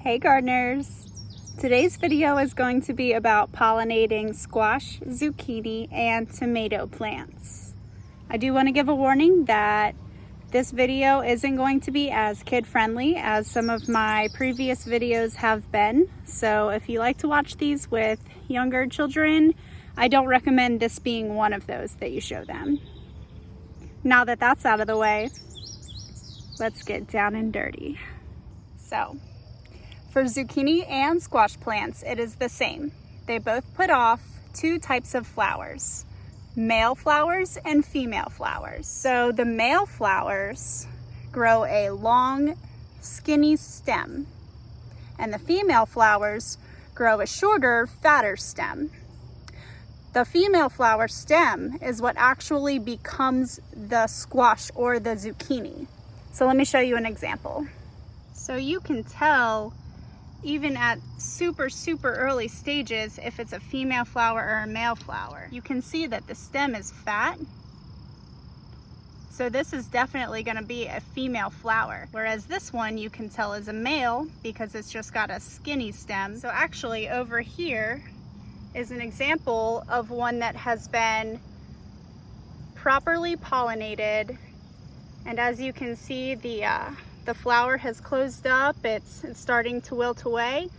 Hey gardeners! Today's video is going to be about pollinating squash, zucchini, and tomato plants. I do want to give a warning that this video isn't going to be as kid-friendly as some of my previous videos have been. So if you like to watch these with younger children, I don't recommend this being one of those that you show them. Now that that's out of the way, let's get down and dirty. So, for zucchini and squash plants, it is the same. They both put off two types of flowers, male flowers and female flowers. So the male flowers grow a long, skinny stem, and the female flowers grow a shorter, fatter stem. The female flower stem is what actually becomes the squash or the zucchini. So let me show you an example. So you can tell even at super early stages if it's a female flower or a male flower. You can see that the stem is fat. So this is definitely going to be a female flower, whereas this one you can tell is a male because it's just got a skinny stem. So actually over here is an example of one that has been properly pollinated, and as you can see, the flower has closed up, it's starting to wilt away,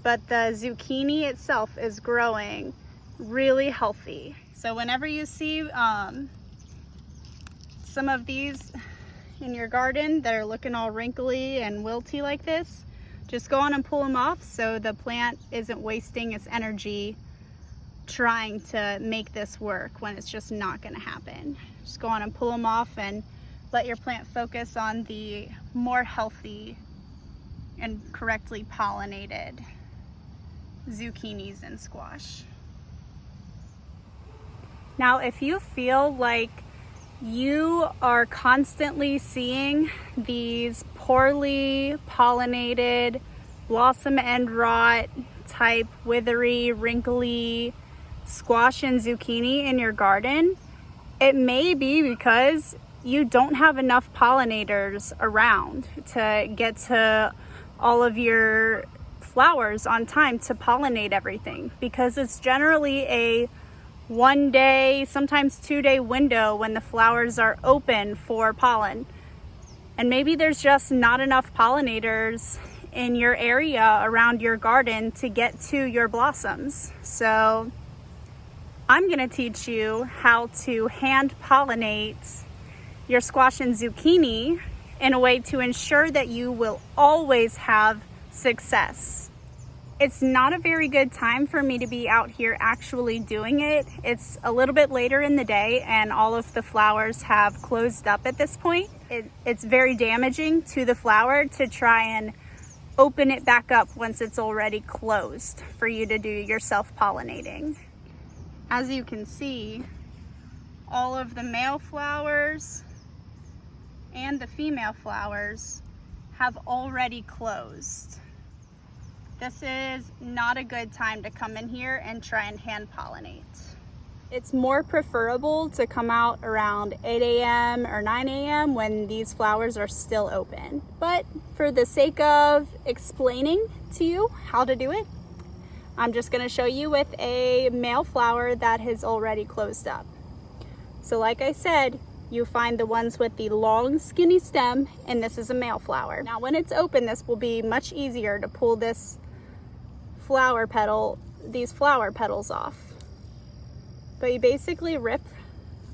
but the zucchini itself is growing really healthy. So whenever you see some of these in your garden that are looking all wrinkly and wilty like this, just go on and pull them off so the plant isn't wasting its energy trying to make this work when it's just not going to happen. Just go on and pull them off and let your plant focus on the more healthy and correctly pollinated zucchinis and squash. Now, if you feel like you are constantly seeing these poorly pollinated, blossom end rot type withery, wrinkly squash and zucchini in your garden, it may be because you don't have enough pollinators around to get to all of your flowers on time to pollinate everything, because it's generally a 1 day, sometimes 2 day window when the flowers are open for pollen. And maybe there's just not enough pollinators in your area around your garden to get to your blossoms. So I'm going to teach you how to hand pollinate your squash and zucchini in a way to ensure that you will always have success. It's not a very good time for me to be out here actually doing it. It's a little bit later in the day and all of the flowers have closed up at this point. It's very damaging to the flower to try and open it back up once it's already closed for you to do your self-pollinating. As you can see, all of the male flowers and the female flowers have already closed. This is not a good time to come in here and try and hand pollinate. It's more preferable to come out around 8 a.m. or 9 a.m. when these flowers are still open. But for the sake of explaining to you how to do it, I'm just going to show you with a male flower that has already closed up. So like I said, you find the ones with the long skinny stem, and this is a male flower. Now when it's open, this will be much easier to pull these flower petals off. But you basically rip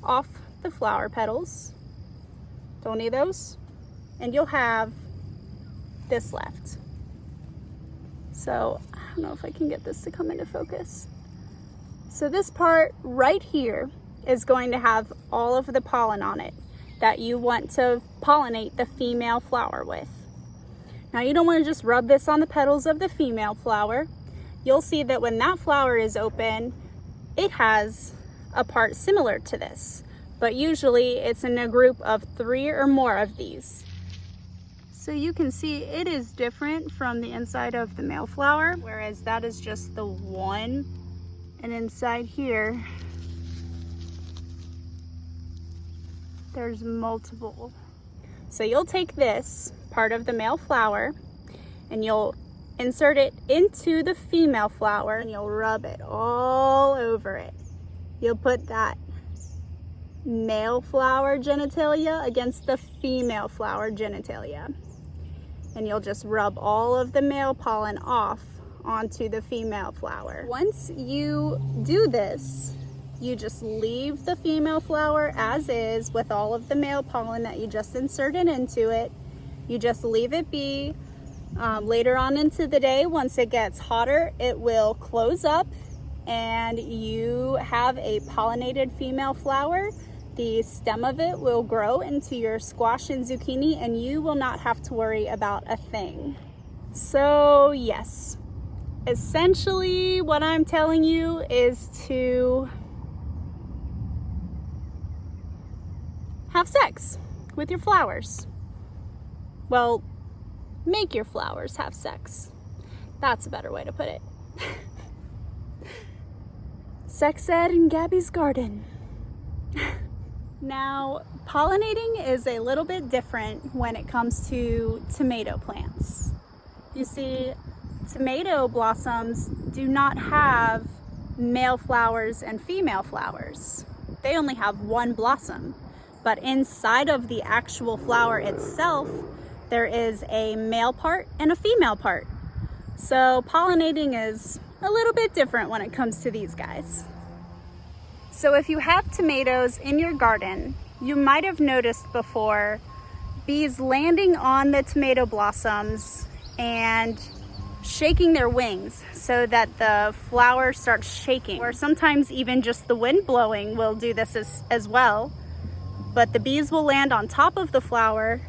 off the flower petals, don't need those, and you'll have this left. So I don't know if I can get this to come into focus. So this part right here is going to have all of the pollen on it that you want to pollinate the female flower with. Now you don't want to just rub this on the petals of the female flower. You'll see that when that flower is open, it has a part similar to this, but usually it's in a group of 3 or more of these. So you can see it is different from the inside of the male flower, whereas that is just the one, and inside here there's multiple. So you'll take this part of the male flower and you'll insert it into the female flower and you'll rub it all over it. You'll put that male flower genitalia against the female flower genitalia. And you'll just rub all of the male pollen off onto the female flower. Once you do this, you just leave the female flower as is with all of the male pollen that you just inserted into it. You just leave it be. Later on into the day, once it gets hotter, it will close up and you have a pollinated female flower. The stem of it will grow into your squash and zucchini and you will not have to worry about a thing. So yes, essentially what I'm telling you is to have sex with your flowers. Well, make your flowers have sex. That's a better way to put it. Sex ed in Gabby's garden. Now, pollinating is a little bit different when it comes to tomato plants. You see, tomato blossoms do not have male flowers and female flowers. They only have one blossom, but inside of the actual flower itself, there is a male part and a female part. So pollinating is a little bit different when it comes to these guys. So if you have tomatoes in your garden, you might have noticed before bees landing on the tomato blossoms and shaking their wings so that the flower starts shaking. Or sometimes even just the wind blowing will do this as well. But the bees will land on top of the flower,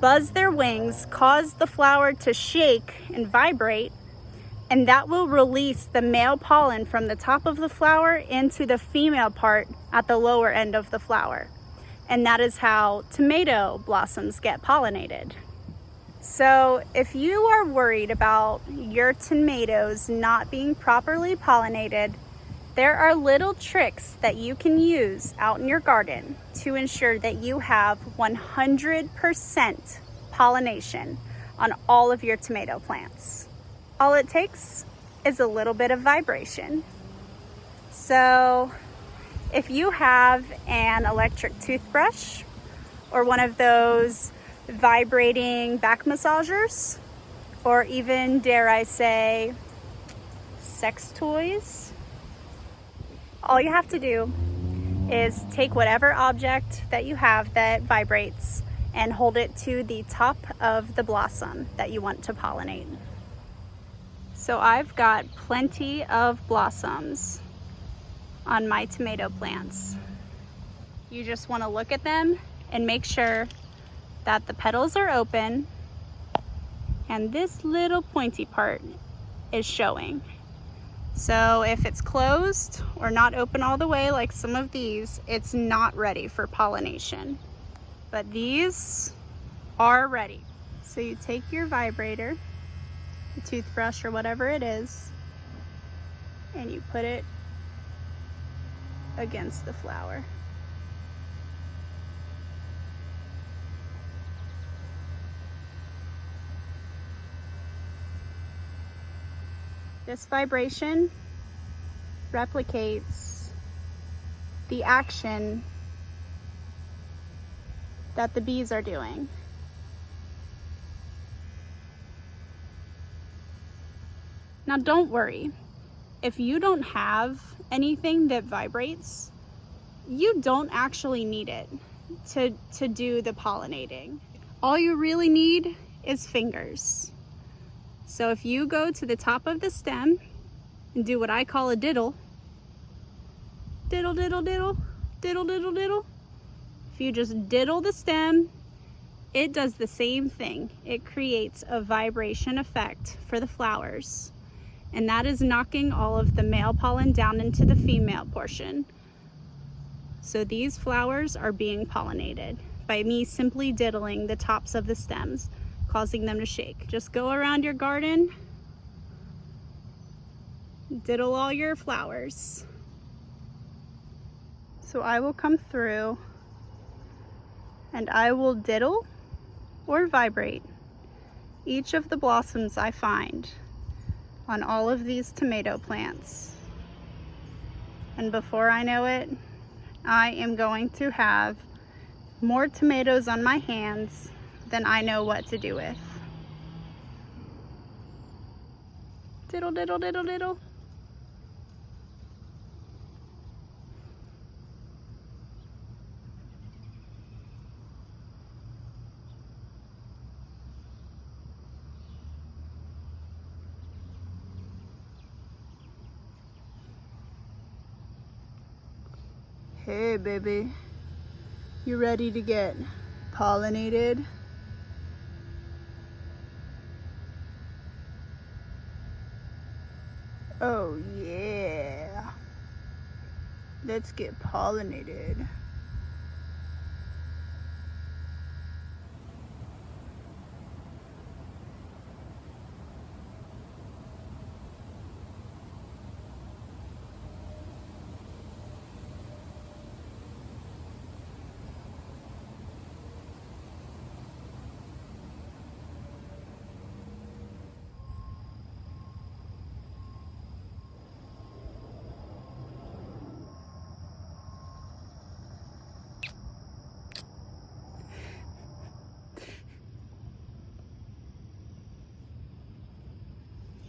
buzz their wings, cause the flower to shake and vibrate, and that will release the male pollen from the top of the flower into the female part at the lower end of the flower. And that is how tomato blossoms get pollinated. So if you are worried about your tomatoes not being properly pollinated, there are little tricks that you can use out in your garden to ensure that you have 100% pollination on all of your tomato plants. All it takes is a little bit of vibration. So if you have an electric toothbrush or one of those vibrating back massagers, or even, dare I say, sex toys, all you have to do is take whatever object that you have that vibrates and hold it to the top of the blossom that you want to pollinate. So I've got plenty of blossoms on my tomato plants. You just want to look at them and make sure that the petals are open and this little pointy part is showing. So if it's closed or not open all the way like some of these, it's not ready for pollination. But these are ready. So you take your vibrator, the toothbrush or whatever it is, and you put it against the flower. This vibration replicates the action that the bees are doing. Now don't worry, if you don't have anything that vibrates, you don't actually need it to do the pollinating. All you really need is fingers. So if you go to the top of the stem and do what I call a diddle, diddle, diddle, diddle, diddle, diddle, diddle. If you just diddle the stem, it does the same thing. It creates a vibration effect for the flowers. And that is knocking all of the male pollen down into the female portion. So these flowers are being pollinated by me simply diddling the tops of the stems, causing them to shake. Just go around your garden, diddle all your flowers. So I will come through and I will diddle or vibrate each of the blossoms I find on all of these tomato plants. And before I know it, I am going to have more tomatoes on my hands than I know what to do with. Diddle, diddle, diddle, diddle. Hey baby, you ready to get pollinated? Oh yeah, let's get pollinated.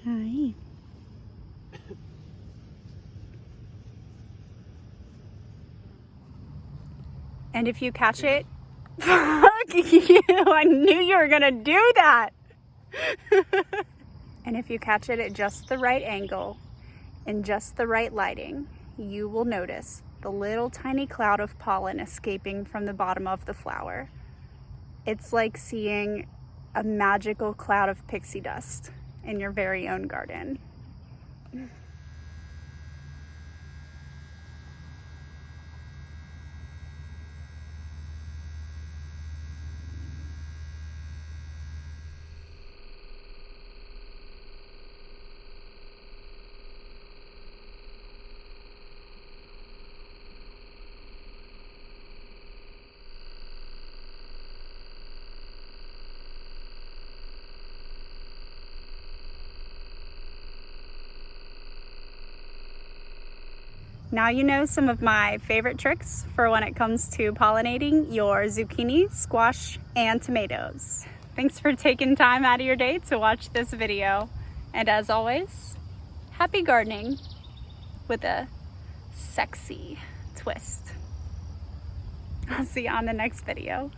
Hi. And if you catch it, fuck you, I knew you were gonna do that. And if you catch it at just the right angle and just the right lighting, you will notice the little tiny cloud of pollen escaping from the bottom of the flower. It's like seeing a magical cloud of pixie dust in your very own garden. Now you know some of my favorite tricks for when it comes to pollinating your zucchini, squash, and tomatoes. Thanks for taking time out of your day to watch this video. And as always, happy gardening with a sexy twist. I'll see you on the next video.